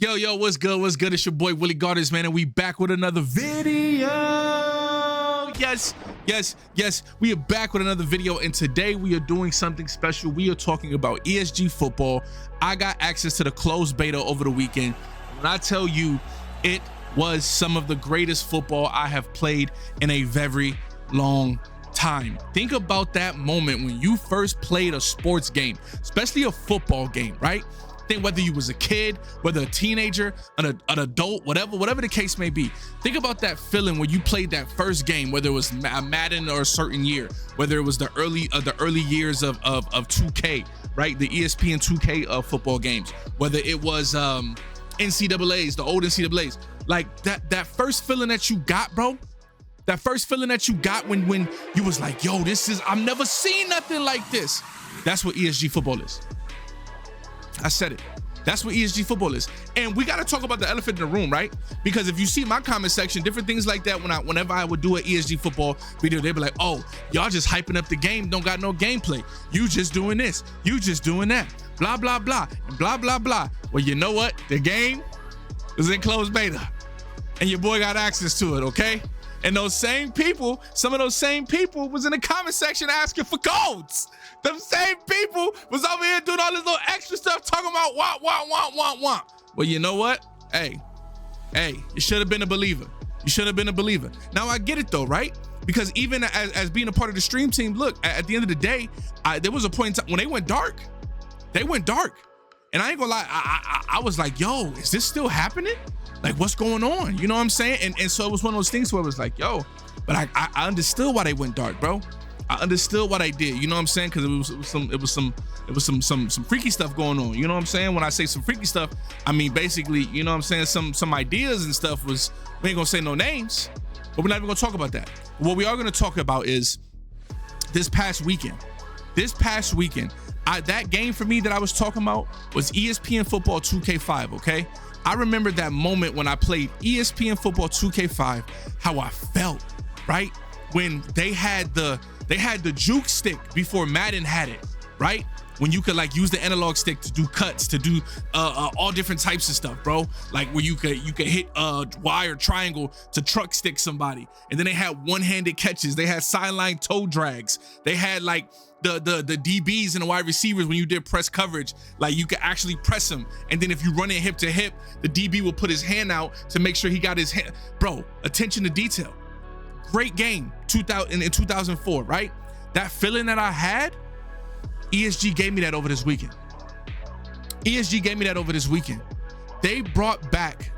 Yo, what's good? What's good? It's your boy Willie Gardens, man, and we back with another video. Yes, we are back with another video, and today we are doing something special. We are talking about ESG football. I got access to the closed beta over the weekend. When I tell you, it was some of the greatest football I have played in a very long time. Think about that moment when you first played a sports game, especially a football game, right? Think whether you was a kid, whether a teenager, an adult, whatever the case may be. Think about that feeling when you played that first game, whether it was Madden or a certain year, whether it was the early years of 2K, right? The ESPN 2K football games, whether it was NCAAs, the old NCAAs, like that first feeling that you got, bro. That first feeling that you got when you was like, yo, I've never seen nothing like this. That's what ESG football is. I said it. That's what ESG football is. And we got to talk about the elephant in the room, right? Because if you see my comment section, different things like that, whenever I would do an ESG football video, they'd be like, oh, y'all just hyping up the game, don't got no gameplay. You just doing this, you just doing that, blah, blah, blah, and blah, blah, blah. Well, you know what? The game is in closed beta and your boy got access to it, okay? And those same people, some of those same people was in the comment section asking for codes. Them same people was over here doing all this little extra stuff, talking about want. Well, you know what? Hey, you should have been a believer. You should have been a believer. Now I get it though, right? Because even as being a part of the stream team, look, at the end of the day, there was a point in time when they went dark. And I ain't gonna lie, I was like, yo, is this still happening? Like, what's going on? You know what I'm saying? And so it was one of those things where it was like, yo, but I understood why they went dark, bro. I understood what I did. You know what I'm saying? Because it was some freaky stuff going on. You know what I'm saying? When I say some freaky stuff, I mean basically, you know what I'm saying, some ideas and stuff was, we ain't gonna say no names, but we're not even gonna talk about that. What we are gonna talk about is this past weekend. That game for me that I was talking about was ESPN Football 2K5, okay? I remember that moment when I played ESPN Football 2K5, how I felt, right? When they had the juke stick before Madden had it, right? When you could like use the analog stick to do cuts, to do all different types of stuff, bro. Like where you could hit Y or triangle to truck stick somebody. And then they had one-handed catches. They had sideline toe drags. They had like the DBs and the wide receivers, when you did press coverage, like you could actually press them. And then if you run it hip to hip, the DB will put his hand out to make sure he got his hand. Bro, attention to detail. Great game, in 2004, right? That feeling that I had, ESG gave me that over this weekend.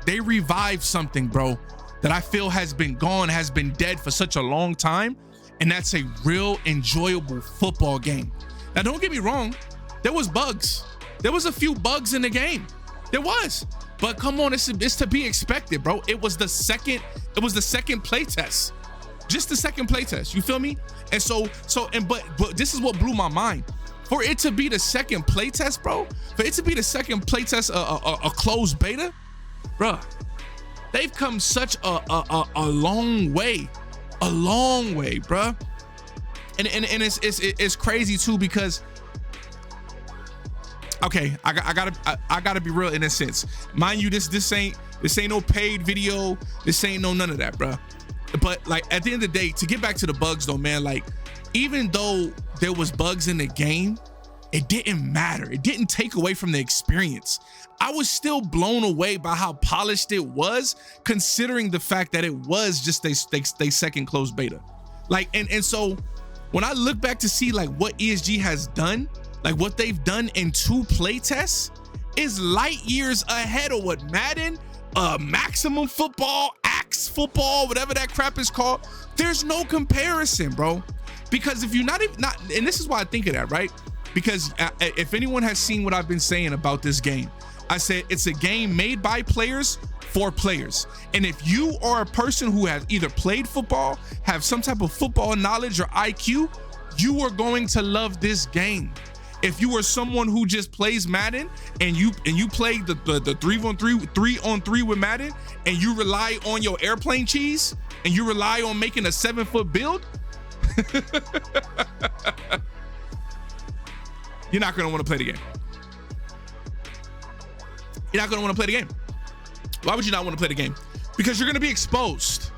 They revived something, bro, that I feel has been gone, has been dead for such a long time. And that's a real enjoyable football game. Now, don't get me wrong. There was bugs. There was a few bugs in the game. There was. But come on, it's to be expected, bro. It was the second play test. Just the second play test. You feel me? And but this is what blew my mind. For it to be the second play test, bro, a closed beta, bro, they've come such a long way. A long way, bruh. And it's crazy too, because okay, I gotta be real in a sense. Mind you, this ain't no paid video. This ain't no none of that, bruh. But like at the end of the day, to get back to the bugs though, man, like even though there was bugs in the game, it didn't matter. It didn't take away from the experience. I was still blown away by how polished it was, considering the fact that it was just they second closed beta. Like, and so when I look back to see like what ESG has done, like what they've done in 2 play tests is light years ahead of what Madden, Maximum Football, Axe Football, whatever that crap is called. There's no comparison, bro. Because if you're not, and this is why I think of that, right? Because if anyone has seen what I've been saying about this game, I said it's a game made by players for players. And if you are a person who has either played football, have some type of football knowledge or IQ, you are going to love this game. If you are someone who just plays Madden and you play the 3-on-3 with Madden, and you rely on your airplane cheese and you rely on making a 7-foot build, you're not going to want to play the game. You're not going to want to play the game. Why would you not want to play the game? Because you're gonna be exposed.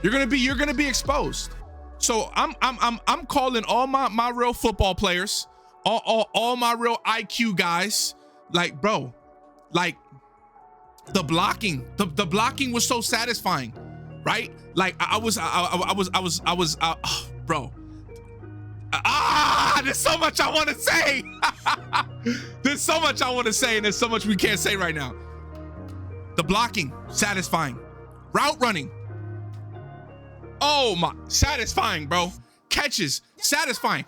You're gonna be exposed. So I'm calling all my real football players, all my real IQ guys. Like, bro, like the blocking was so satisfying, right? Like bro. There's so much I want to say. There's so much I want to say, and there's so much we can't say right now. The blocking, satisfying. Route running. Oh my, satisfying, bro. Catches, satisfying.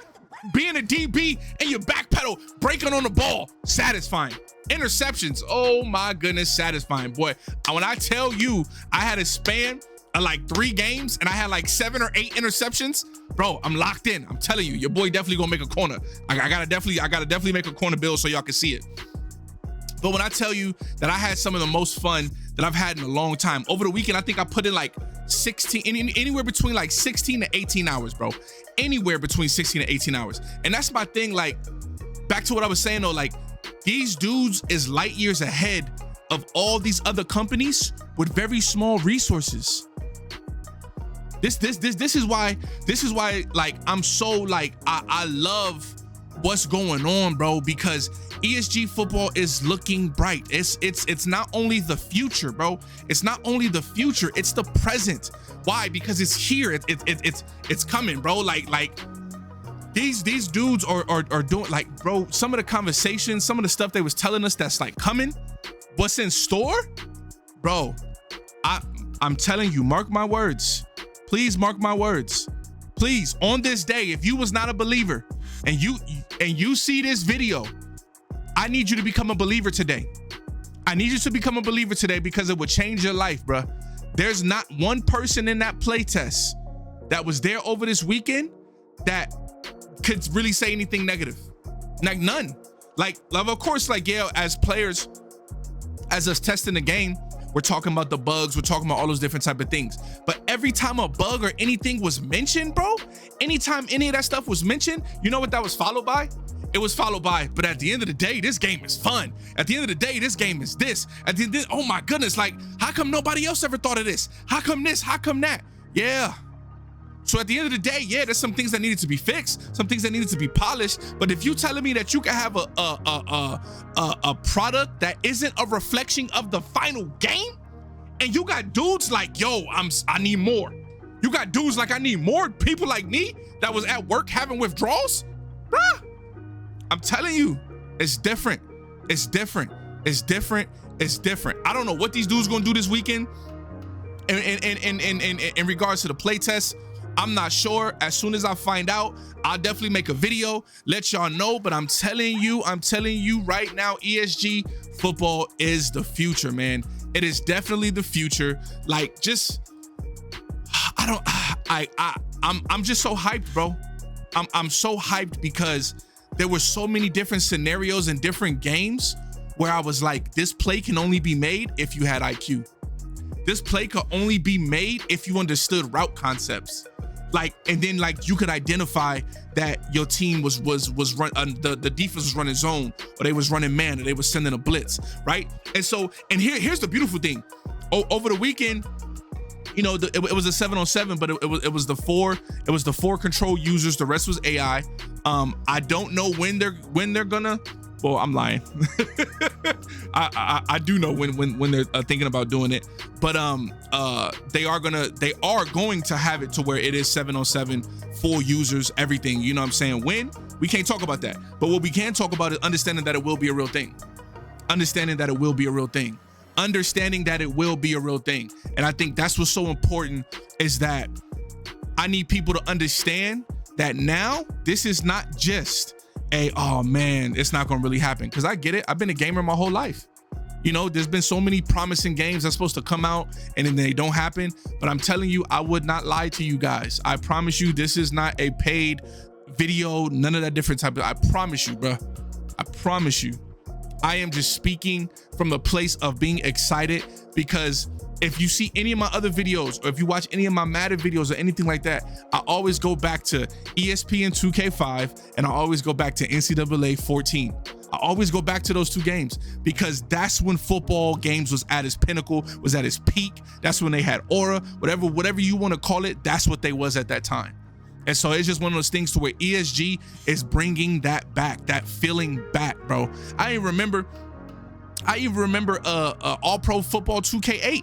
Being a DB and your backpedal, breaking on the ball, satisfying. Interceptions, oh my goodness, satisfying. Boy, when I tell you I had a span of like 3 games and I had like 7 or 8 interceptions, bro, I'm locked in. I'm telling you, your boy definitely gonna make a corner. I gotta definitely make a corner build so y'all can see it. But when I tell you that I had some of the most fun that I've had in a long time, over the weekend, I think I put in like 16, anywhere between like 16 to 18 hours, bro. Anywhere between 16 to 18 hours. And that's my thing, like, back to what I was saying though, like, these dudes is light years ahead of all these other companies with very small resources. This is why, like, I'm so like, I love what's going on, bro, because ESG football is looking bright. It's not only the future, bro. It's not only the future, it's the present. Why? Because it's here. It's coming, bro. Like these dudes are doing, like, bro, some of the conversations, some of the stuff they was telling us that's like coming, what's in store, bro. I'm telling you, mark my words. Please mark my words. Please, on this day, if you was not a believer and you see this video, I need you to become a believer today. I need you to become a believer today because it would change your life, bruh. There's not one person in that playtest that was there over this weekend that could really say anything negative. Like, none. Like, of course, like, yeah, as players, as us testing the game, we're talking about the bugs, we're talking about all those different type of things. But every time a bug or anything was mentioned, bro, anytime any of that stuff was mentioned, you know what that was followed by? It was followed by, but at the end of the day, this game is fun. At the end of the day, this game is this. At the end, oh my goodness, like, how come nobody else ever thought of this? How come this? How come that? Yeah. So at the end of the day, yeah, there's some things that needed to be fixed, some things that needed to be polished. But if you telling me that you can have a product that isn't a reflection of the final game, and you got dudes like, yo, I need more. You got dudes like, I need more people like me that was at work having withdrawals, bruh. I'm telling you, it's different. It's different. It's different. It's different. I don't know what these dudes gonna do this weekend. In regards to the play test, I'm not sure. As soon as I find out, I'll definitely make a video, let y'all know. But I'm telling you right now, ESG football is the future, man. It is definitely the future. Like, just, I'm just so hyped, bro. I'm so hyped because there were so many different scenarios and different games where I was like, this play can only be made if you had IQ. This play could only be made if you understood route concepts. Like, and then like you could identify that your team was run, the defense was running zone, or they was running man, or they was sending a blitz, right? And so, and here's the beautiful thing. Over the weekend, you know, it was a 7-on-7, but it was the four control users. The rest was AI. I don't know when they're gonna. Well, I'm lying. I do know when they're thinking about doing it, but they are going to have it to where it is 7-on-7, 4 users, everything. You know what I'm saying? When, we can't talk about that, but what we can talk about is understanding that it will be a real thing. Understanding that it will be a real thing. Understanding that it will be a real thing. And I think that's what's so important, is that I need people to understand that now this is not just oh man, it's not gonna really happen. Because I get it. I've been a gamer my whole life. You know, there's been so many promising games that's supposed to come out and then they don't happen. But I'm telling you, I would not lie to you guys. I promise you, this is not a paid video, none of that different type of, I promise you, bro. I promise you. I am just speaking from a place of being excited, because if you see any of my other videos, or if you watch any of my Madden videos or anything like that, I always go back to ESPN 2K5, and I always go back to NCAA 14. I always go back to those 2 games because that's when football games was at its pinnacle, was at its peak. That's when they had aura, whatever you want to call it. That's what they was at that time. And so it's just one of those things to where ESG is bringing that back, that feeling back, bro. I even remember All Pro Football 2K8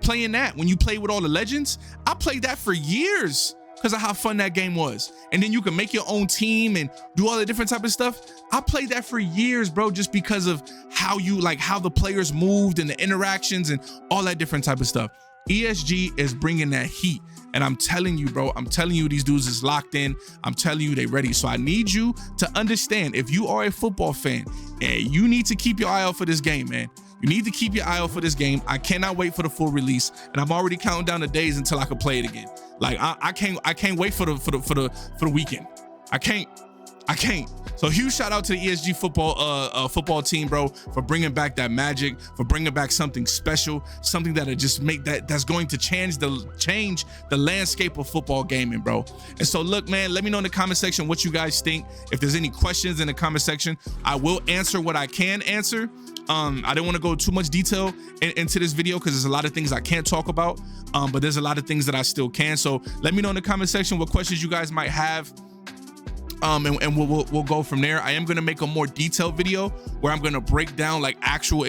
playing that when you play with all the legends. I played that for years because of how fun that game was. And then you can make your own team and do all the different type of stuff. I played that for years, bro, just because of how the players moved and the interactions and all that different type of stuff. ESG is bringing that heat. And I'm telling you, bro, these dudes is locked in. I'm telling you, they ready. So I need you to understand, if you are a football fan, you need to keep your eye out for this game, man. You need to keep your eye out for this game. I cannot wait for the full release, and I'm already counting down the days until I can play it again. Like I can't wait for the weekend. I can't. So huge shout out to the ESG football team, bro, for bringing back that magic, for bringing back something special, something that'll just that's going to change the landscape of football gaming, bro. And so look, man, let me know in the comment section what you guys think. If there's any questions in the comment section, I will answer what I can answer. I didn't want to go too much detail into this video because there's a lot of things I can't talk about, but there's a lot of things that I still can. So let me know in the comment section what questions you guys might have. And we'll go from there. I am going to make a more detailed video where I'm going to break down like actual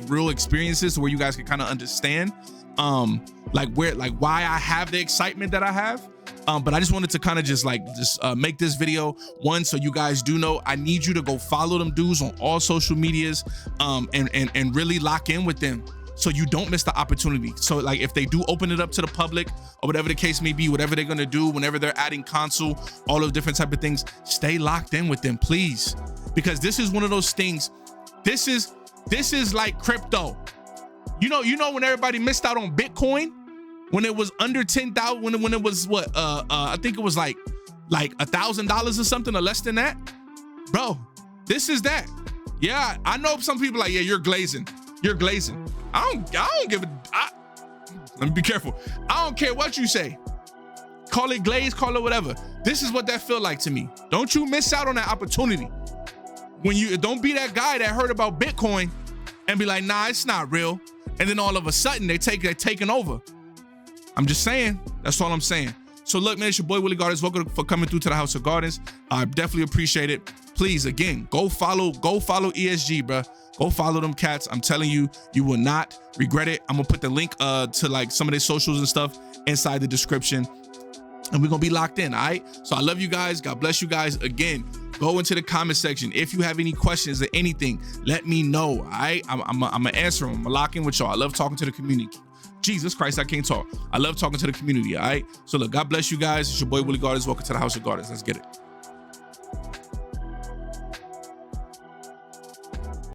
real experiences where you guys can kind of understand why I have the excitement that I have. But I just wanted to kind of just make this video one, so you guys do know. I need you to go follow them dudes on all social medias, and really lock in with them, so you don't miss the opportunity. So like if they do open it up to the public or whatever the case may be, whatever they're gonna do, whenever they're adding console, all those different type of things, stay locked in with them, please. Because this is one of those things, this is like crypto. You know when everybody missed out on Bitcoin, when it was under 10,000, when it was what, I think it was like $1,000 or something, or less than that. Bro, this is that. Yeah, I know some people like, yeah, you're glazing. I don't give a, let me be careful. I don't care what you say. Call it glaze, call it whatever. This is what that feel like to me. Don't you miss out on that opportunity. Don't be that guy that heard about Bitcoin and be like, nah, it's not real. And then all of a sudden they're taking over. I'm just saying, that's all I'm saying. So look, man, it's your boy Willie Gardens. Welcome for coming through to the House of Gardens. I definitely appreciate it. Please, again, go follow ESG, bro. Go follow them cats. I'm telling you, you will not regret it. I'm gonna put the link to like some of their socials and stuff inside the description, and we're gonna be locked in. All right. So I love you guys. God bless you guys. Again, go into the comment section. If you have any questions or anything, let me know. All right. I'm gonna answer them. I'm gonna lock in with y'all. I love talking to the community. Jesus Christ, I can't talk. I love talking to the community. All right. So look, God bless you guys. It's your boy Willie Gardens. Welcome to the House of Gardens. Let's get it.